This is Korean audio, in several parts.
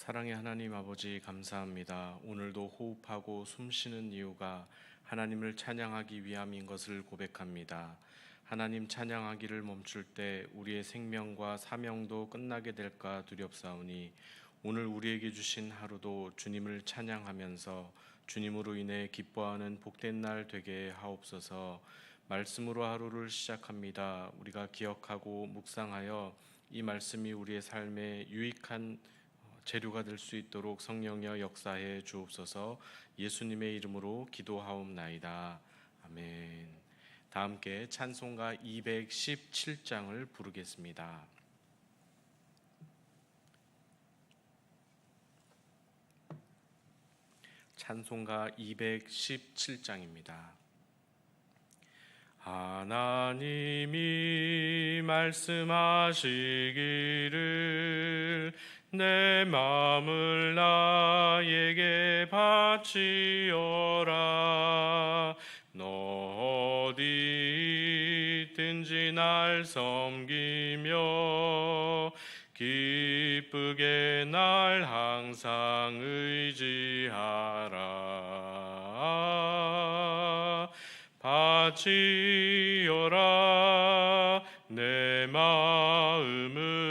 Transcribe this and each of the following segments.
사랑의 하나님 아버지 감사합니다. 오늘도 호흡하고 숨쉬는 이유가 하나님을 찬양하기 위함인 것을 고백합니다. 하나님 찬양하기를 멈출 때 우리의 생명과 사명도 끝나게 될까 두렵사오니 오늘 우리에게 주신 하루도 주님을 찬양하면서 주님으로 인해 기뻐하는 복된 날 되게 하옵소서. 말씀으로 하루를 시작합니다. 우리가 기억하고 묵상하여 이 말씀이 우리의 삶에 유익한 재료가 될 수 있도록 성령여 역사해 주옵소서. 예수님의 이름으로 기도하옵나이다. 아멘. 다 함께 찬송가 217장을 부르겠습니다. 찬송가 217장입니다. 하나님이 말씀하시기를 내 마음을 나에게 바치어라. 너 어디 있든지 날 섬기며 기쁘게 날 항상 의지하라. 바치어라 내 마음을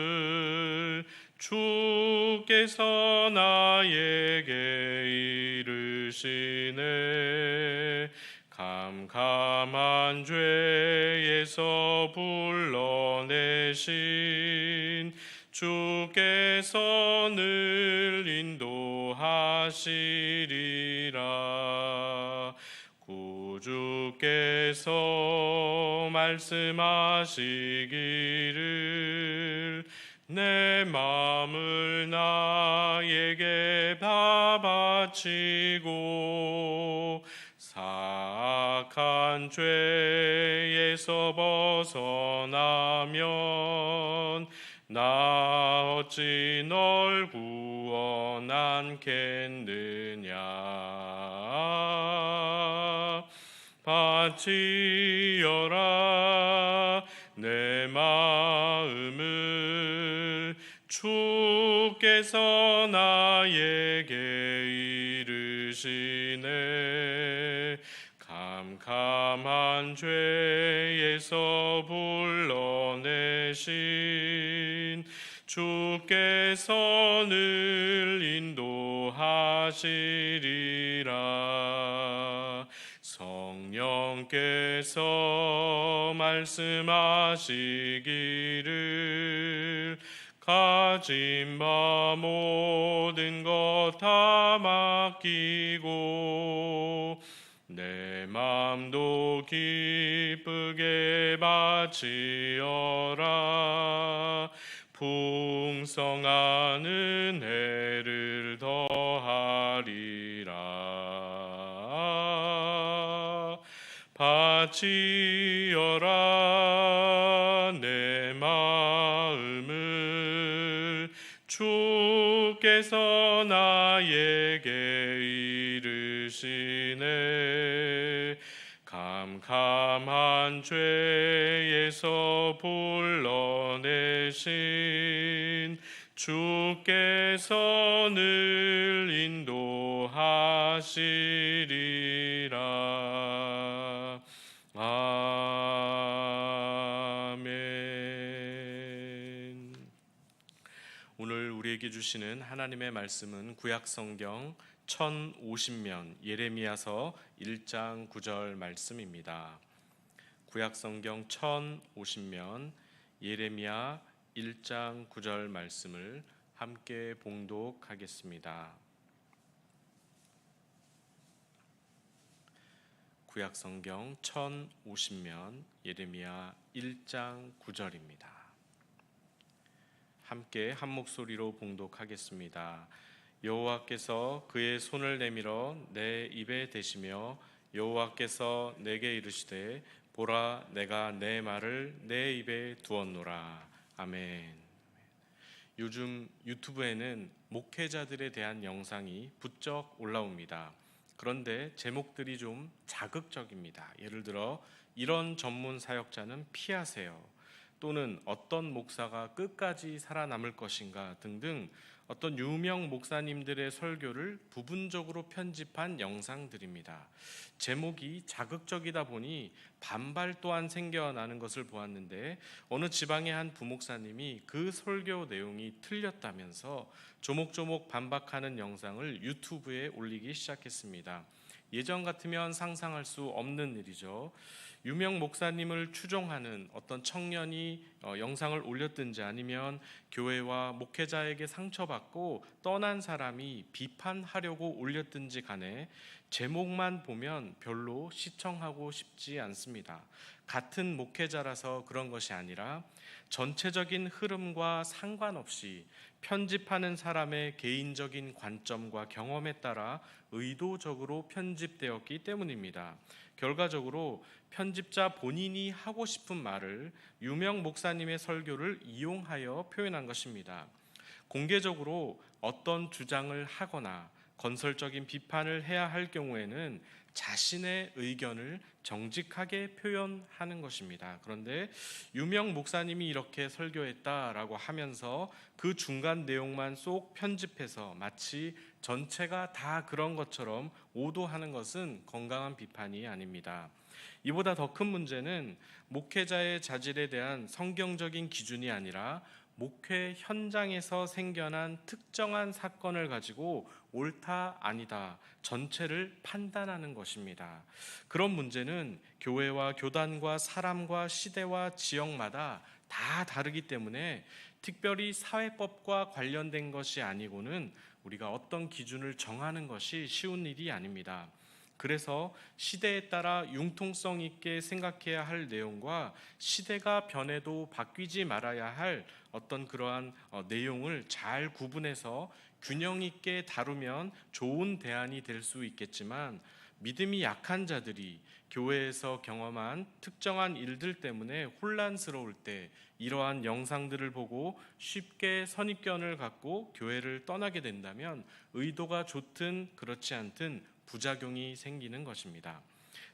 주께서 나에게 이르시네. 캄캄한 죄에서 불러내신 주께서 늘 인도하시리라. 구주께서 말씀하시기를 내 마음을 나에게 다 바치고 사악한 죄에서 벗어나면 나 어찌 널 구원하겠느냐. 바치어라 내 마음을 주께서 나에게 이르시네. 캄캄한 죄에서 불러내신 주께서 늘 인도하시리라. 성령께서 말씀하시기를 가진 바 모든 것 다 맡기고 내 맘도 기쁘게 바치어라. 풍성한 은혜를 더하리라. 바치어라 내 마음을 주께서 나에게 이르시네. 캄캄한 죄에서 불러내신 주께서 늘 인도하시리라. 아멘. 오늘 우리에게 주시는 하나님의 말씀은 구약성경 1050면 예레미야서 1장 9절 말씀입니다. 구약성경 1050면 예레미야 1장 9절 말씀을 함께 봉독하겠습니다. 구약성경 1050면 예레미야 1장 9절입니다. 함께 한 목소리로 봉독하겠습니다. 여호와께서 그의 손을 내밀어 내 입에 대시며 여호와께서 내게 이르시되 보라 내가 내 말을 내 입에 두었노라. 아멘. 요즘 유튜브에는 목회자들에 대한 영상이 부쩍 올라옵니다. 그런데 제목들이 좀 자극적입니다. 예를 들어 이런 전문 사역자는 피하세요. 또는 어떤 목사가 끝까지 살아남을 것인가 등등 어떤 유명 목사님들의 설교를 부분적으로 편집한 영상들입니다. 제목이 자극적이다 보니 반발 또한 생겨나는 것을 보았는데, 어느 지방의 한 부목사님이 그 설교 내용이 틀렸다면서 조목조목 반박하는 영상을 유튜브에 올리기 시작했습니다. 예전 같으면 상상할 수 없는 일이죠. 유명 목사님을 추종하는 어떤 청년이 영상을 올렸든지, 아니면 교회와 목회자에게 상처받고 떠난 사람이 비판하려고 올렸든지 간에 제목만 보면 별로 시청하고 싶지 않습니다. 같은 목회자라서 그런 것이 아니라 전체적인 흐름과 상관없이 편집하는 사람의 개인적인 관점과 경험에 따라 의도적으로 편집되었기 때문입니다. 결과적으로 편집자 본인이 하고 싶은 말을 유명 목사님의 설교를 이용하여 표현한 것입니다. 공개적으로 어떤 주장을 하거나 건설적인 비판을 해야 할 경우에는 자신의 의견을 정직하게 표현하는 것입니다. 그런데 유명 목사님이 이렇게 설교했다라고 하면서 그 중간 내용만 쏙 편집해서 마치 전체가 다 그런 것처럼 오도하는 것은 건강한 비판이 아닙니다. 이보다 더 큰 문제는 목회자의 자질에 대한 성경적인 기준이 아니라 목회 현장에서 생겨난 특정한 사건을 가지고 옳다 아니다 전체를 판단하는 것입니다. 그런 문제는 교회와 교단과 사람과 시대와 지역마다 다 다르기 때문에 특별히 사회법과 관련된 것이 아니고는 우리가 어떤 기준을 정하는 것이 쉬운 일이 아닙니다. 그래서 시대에 따라 융통성 있게 생각해야 할 내용과 시대가 변해도 바뀌지 말아야 할 어떤 그러한 내용을 잘 구분해서 균형 있게 다루면 좋은 대안이 될 수 있겠지만, 믿음이 약한 자들이 교회에서 경험한 특정한 일들 때문에 혼란스러울 때 이러한 영상들을 보고 쉽게 선입견을 갖고 교회를 떠나게 된다면 의도가 좋든 그렇지 않든 부작용이 생기는 것입니다.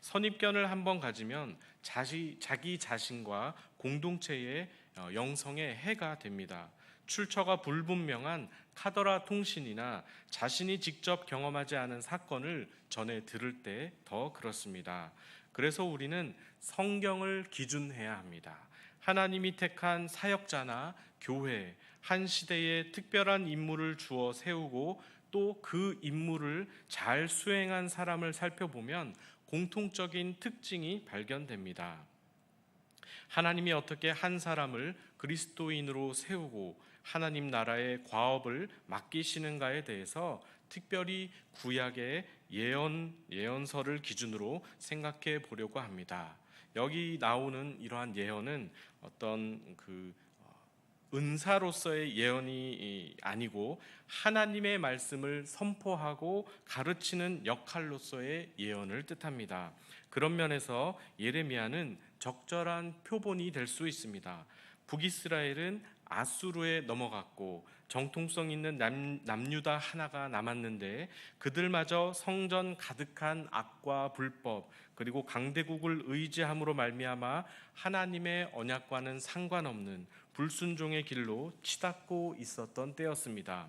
선입견을 한번 가지면 자기 자신과 공동체의 영성에 해가 됩니다. 출처가 불분명한 카더라 통신이나 자신이 직접 경험하지 않은 사건을 전해 들을 때 더 그렇습니다. 그래서 우리는 성경을 기준해야 합니다. 하나님이 택한 사역자나 교회, 한 시대에 특별한 임무를 주어 세우고 또 그 임무를 잘 수행한 사람을 살펴보면 공통적인 특징이 발견됩니다. 하나님이 어떻게 한 사람을 그리스도인으로 세우고 하나님 나라의 과업을 맡기시는가에 대해서 특별히 구약의 예언서를 기준으로 생각해 보려고 합니다. 여기 나오는 이러한 예언은 어떤 은사로서의 예언이 아니고 하나님의 말씀을 선포하고 가르치는 역할로서의 예언을 뜻합니다. 그런 면에서 예레미야는 적절한 표본이 될 수 있습니다. 북이스라엘은 아수르에 넘어갔고 정통성 있는 남유다 하나가 남았는데, 그들마저 성전 가득한 악과 불법 그리고 강대국을 의지함으로 말미암아 하나님의 언약과는 상관없는 불순종의 길로 치닫고 있었던 때였습니다.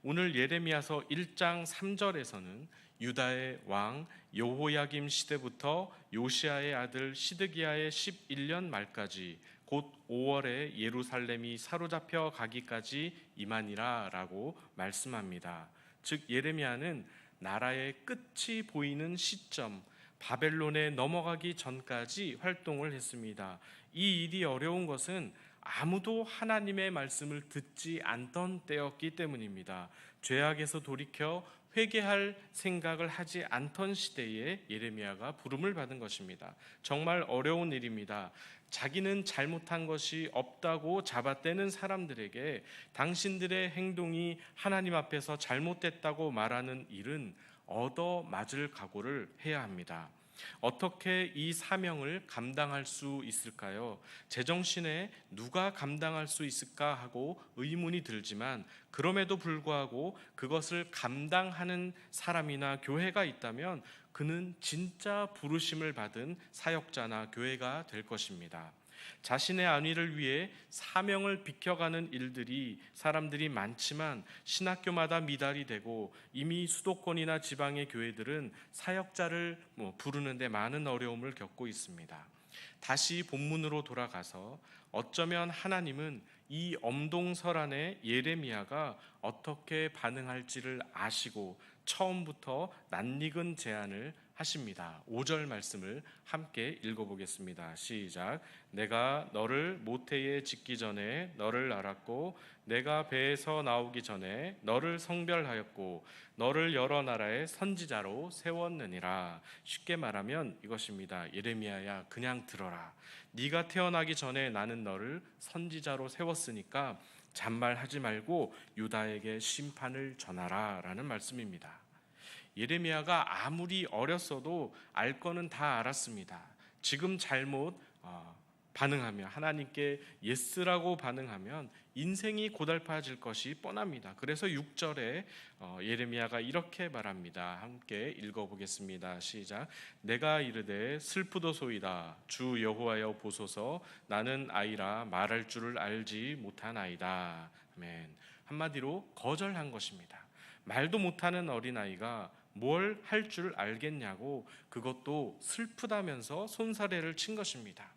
오늘 예레미야서 1장 3절에서는 유다의 왕 여호야김 시대부터 요시야의 아들 시드기야의 11년 말까지 곧 5월에 예루살렘이 사로잡혀 가기까지 임하니라 라고 말씀합니다. 즉 예레미야는 나라의 끝이 보이는 시점, 바벨론에 넘어가기 전까지 활동을 했습니다. 이 일이 어려운 것은 아무도 하나님의 말씀을 듣지 않던 때였기 때문입니다. 죄악에서 돌이켜 회개할 생각을 하지 않던 시대에 예레미야가 부름을 받은 것입니다. 정말 어려운 일입니다. 자기는 잘못한 것이 없다고 잡아떼는 사람들에게 당신들의 행동이 하나님 앞에서 잘못됐다고 말하는 일은 얻어맞을 각오를 해야 합니다. 어떻게 이 사명을 감당할 수 있을까요? 제정신에 누가 감당할 수 있을까 하고 의문이 들지만, 그럼에도 불구하고 그것을 감당하는 사람이나 교회가 있다면 그는 진짜 부르심을 받은 사역자나 교회가 될 것입니다. 자신의 안위를 위해 사명을 비켜가는 일들이 사람들이 많지만 신학교마다 미달이 되고 이미 수도권이나 지방의 교회들은 사역자를 부르는데 많은 어려움을 겪고 있습니다. 다시 본문으로 돌아가서 어쩌면 하나님은 이 엄동설안에 예레미야가 어떻게 반응할지를 아시고 처음부터 낯익은 제안을 하십니다. 5절 말씀을 함께 읽어보겠습니다. 시작. 내가 너를 모태에 짓기 전에 너를 알았고 내가 배에서 나오기 전에 너를 성별하였고 너를 여러 나라의 선지자로 세웠느니라. 쉽게 말하면 이것입니다. 예레미야야, 그냥 들어라. 네가 태어나기 전에 나는 너를 선지자로 세웠으니까 잔말하지 말고 유다에게 심판을 전하라 라는 말씀입니다. 예레미야가 아무리 어렸어도 알 거는 다 알았습니다. 지금 잘못 반응하면, 하나님께 예스라고 반응하면 인생이 고달파질 것이 뻔합니다. 그래서 6절에 예레미야가 이렇게 말합니다. 함께 읽어보겠습니다. 시작. 내가 이르되 슬프도소이다. 주 여호와여 보소서. 나는 아이라 말할 줄을 알지 못하나이다. 아멘. 한마디로 거절한 것입니다. 말도 못하는 어린아이가 뭘 할 줄 알겠냐고, 그것도 슬프다면서 손사래를 친 것입니다.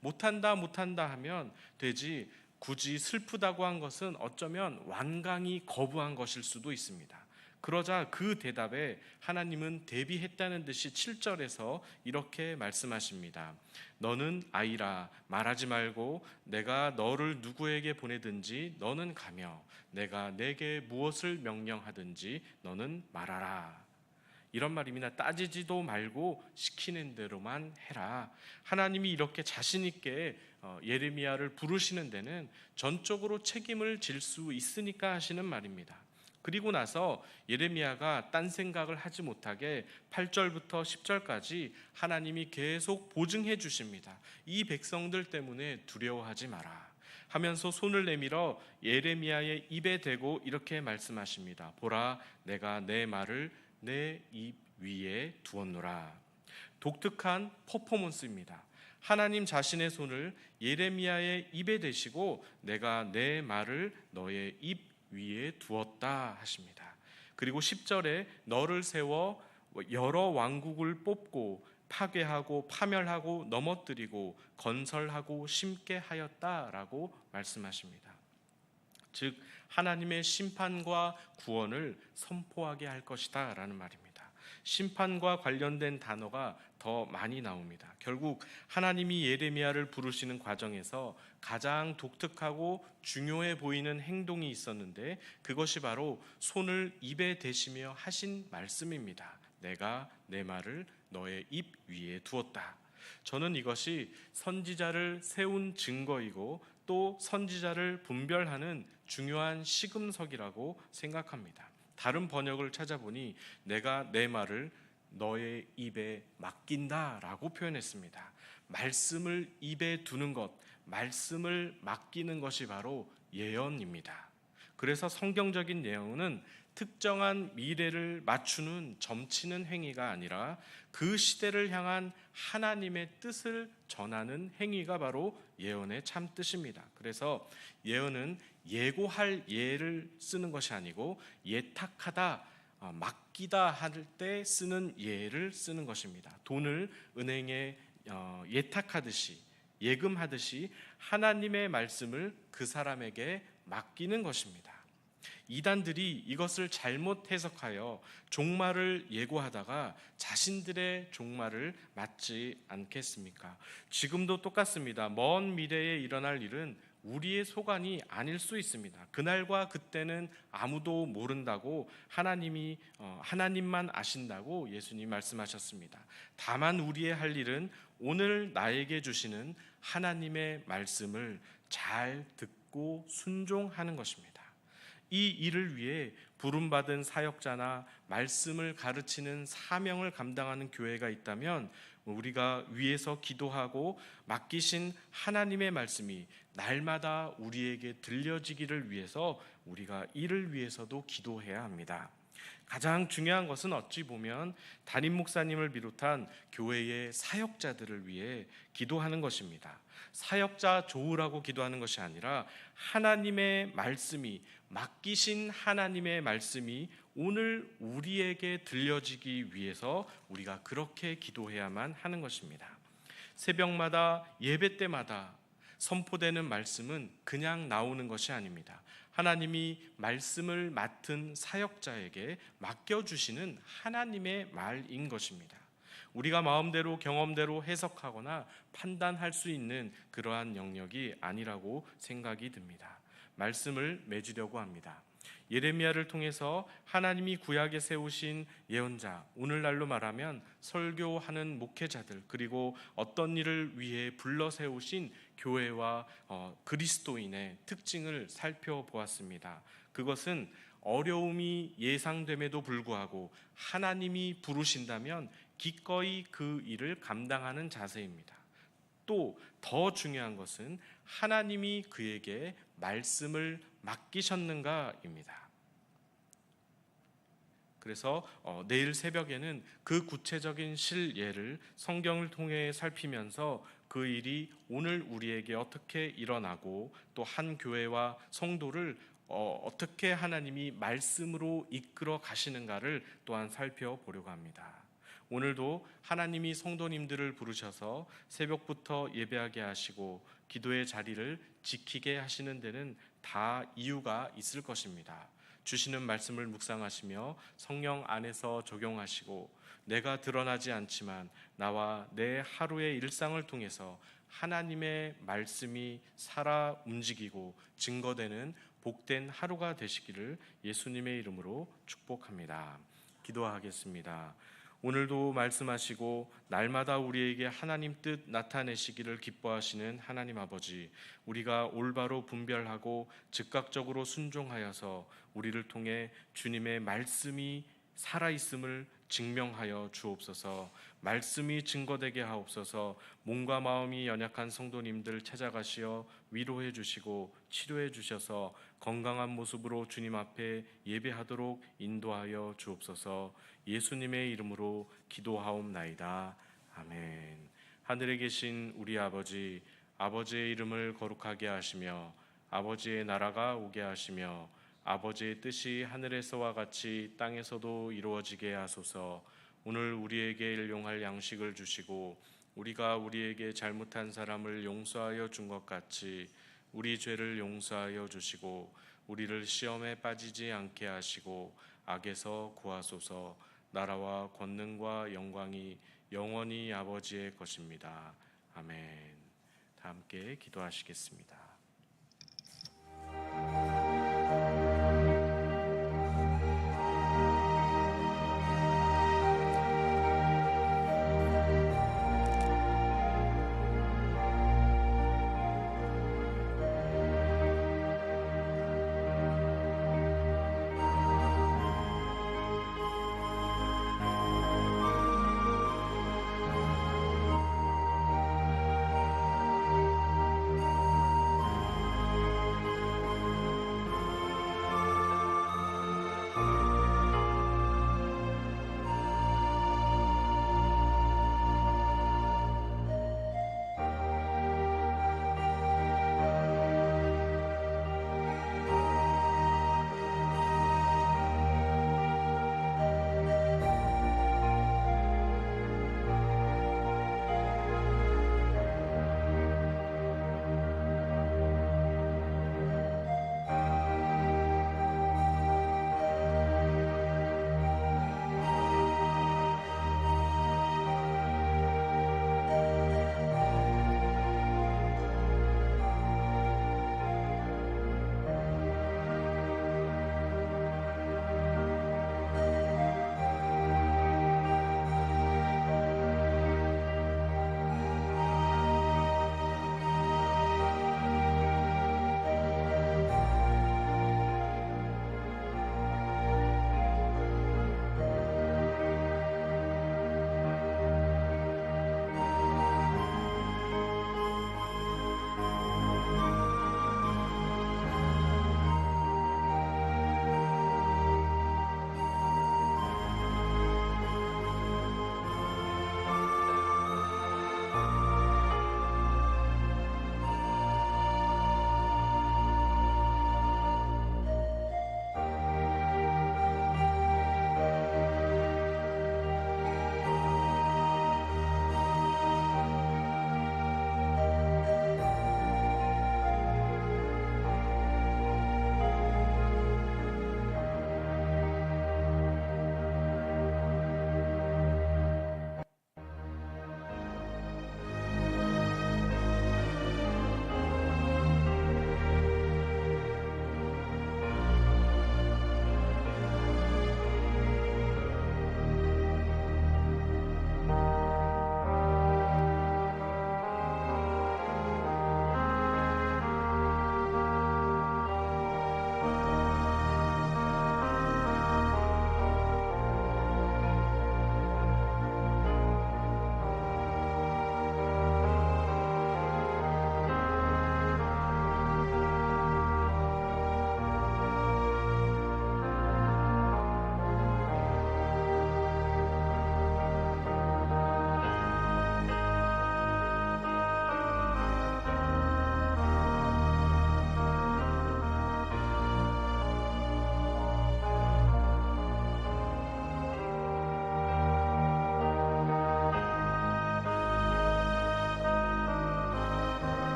못한다 하면 되지, 굳이 슬프다고 한 것은 어쩌면 완강히 거부한 것일 수도 있습니다. 그러자 그 대답에 하나님은 대비했다는 듯이 7절에서 이렇게 말씀하십니다. 너는 아이라 말하지 말고 내가 너를 누구에게 보내든지 너는 가며 내가 내게 무엇을 명령하든지 너는 말하라. 이런 말입니다. 따지지도 말고 시키는 대로만 해라. 하나님이 이렇게 자신 있게 예레미야를 부르시는 데는 전적으로 책임을 질 수 있으니까 하시는 말입니다. 그리고 나서 예레미야가 딴 생각을 하지 못하게 8절부터 10절까지 하나님이 계속 보증해 주십니다. 이 백성들 때문에 두려워하지 마라 하면서 손을 내밀어 예레미야의 입에 대고 이렇게 말씀하십니다. 보라, 내가 내 말을 내 입 위에 두었노라. 독특한 퍼포먼스입니다. 하나님 자신의 손을 예레미야의 입에 대시고 내가 내 말을 너의 입 위에 두었다 하십니다. 그리고 10절에 너를 세워 여러 왕국을 뽑고 파괴하고 파멸하고 넘어뜨리고 건설하고 심게 하였다라고 말씀하십니다. 즉 하나님의 심판과 구원을 선포하게 할 것이다 라는 말입니다. 심판과 관련된 단어가 더 많이 나옵니다. 결국 하나님이 예레미야를 부르시는 과정에서 가장 독특하고 중요해 보이는 행동이 있었는데 그것이 바로 손을 입에 대시며 하신 말씀입니다. 내가 내 말을 너의 입 위에 두었다. 저는 이것이 선지자를 세운 증거이고 또 선지자를 분별하는 중요한 시금석이라고 생각합니다. 다른 번역을 찾아보니 내가 내 말을 너의 입에 맡긴다라고 표현했습니다. 말씀을 입에 두는 것, 말씀을 맡기는 것이 바로 예언입니다. 그래서 성경적인 예언은 특정한 미래를 맞추는 점치는 행위가 아니라 그 시대를 향한 하나님의 뜻을 전하는 행위가 바로 예언의 참 뜻입니다. 그래서 예언은 예고할 예를 쓰는 것이 아니고 예탁하다, 맡기다 할 때 쓰는 예를 쓰는 것입니다. 돈을 은행에 예탁하듯이, 예금하듯이 하나님의 말씀을 그 사람에게 맡기는 것입니다. 이단들이 이것을 잘못 해석하여 종말을 예고하다가 자신들의 종말을 맞지 않겠습니까? 지금도 똑같습니다. 먼 미래에 일어날 일은 우리의 소관이 아닐 수 있습니다. 그날과 그때는 아무도 모른다고 하나님만 아신다고 예수님 말씀하셨습니다. 다만 우리의 할 일은 오늘 나에게 주시는 하나님의 말씀을 잘 듣고 순종하는 것입니다. 이 일을 위해 부름받은 사역자나 말씀을 가르치는 사명을 감당하는 교회가 있다면 우리가 위에서 기도하고 맡기신 하나님의 말씀이 날마다 우리에게 들려지기를 위해서 우리가 이를 위해서도 기도해야 합니다. 가장 중요한 것은 어찌 보면 담임 목사님을 비롯한 교회의 사역자들을 위해 기도하는 것입니다. 사역자 좋으라고 기도하는 것이 아니라 하나님의 말씀이, 맡기신 하나님의 말씀이 오늘 우리에게 들려지기 위해서 우리가 그렇게 기도해야만 하는 것입니다. 새벽마다 예배 때마다 선포되는 말씀은 그냥 나오는 것이 아닙니다. 하나님이 말씀을 맡은 사역자에게 맡겨주시는 하나님의 말인 것입니다. 우리가 마음대로 경험대로 해석하거나 판단할 수 있는 그러한 영역이 아니라고 생각이 듭니다. 말씀을 맺으려고 합니다. 예레미야를 통해서 하나님이 구약에 세우신 예언자, 오늘날로 말하면 설교하는 목회자들, 그리고 어떤 일을 위해 불러 세우신 교회와 그리스도인의 특징을 살펴보았습니다. 그것은 어려움이 예상됨에도 불구하고 하나님이 부르신다면 기꺼이 그 일을 감당하는 자세입니다. 또 더 중요한 것은 하나님이 그에게 말씀을 맡기셨는가입니다. 그래서 내일 새벽에는 그 구체적인 실예를 성경을 통해 살피면서 그 일이 오늘 우리에게 어떻게 일어나고 또 한 교회와 성도를 어떻게 하나님이 말씀으로 이끌어 가시는가를 또한 살펴보려고 합니다. 오늘도 하나님이 성도님들을 부르셔서 새벽부터 예배하게 하시고 기도의 자리를 지키게 하시는 데는 다 이유가 있을 것입니다. 주시는 말씀을 묵상하시며 성령 안에서 적용하시고 내가 드러나지 않지만 나와 내 하루의 일상을 통해서 하나님의 말씀이 살아 움직이고 증거되는 복된 하루가 되시기를 예수님의 이름으로 축복합니다. 기도하겠습니다. 오늘도 말씀하시고 날마다 우리에게 하나님 뜻 나타내시기를 기뻐하시는 하나님 아버지, 우리가 올바로 분별하고 즉각적으로 순종하여서 우리를 통해 주님의 말씀이 살아있음을 증명하여 주옵소서. 말씀이 증거되게 하옵소서. 몸과 마음이 연약한 성도님들 찾아가시어 위로해 주시고 치료해 주셔서 건강한 모습으로 주님 앞에 예배하도록 인도하여 주옵소서. 예수님의 이름으로 기도하옵나이다. 아멘. 하늘에 계신 우리 아버지, 아버지의 이름을 거룩하게 하시며 아버지의 나라가 오게 하시며 아버지의 뜻이 하늘에서와 같이 땅에서도 이루어지게 하소서. 오늘 우리에게 일용할 양식을 주시고 우리가 우리에게 잘못한 사람을 용서하여 준 것 같이 우리 죄를 용서하여 주시고 우리를 시험에 빠지지 않게 하시고 악에서 구하소서. 나라와 권능과 영광이 영원히 아버지의 것입니다. 아멘. 다 함께 기도하시겠습니다.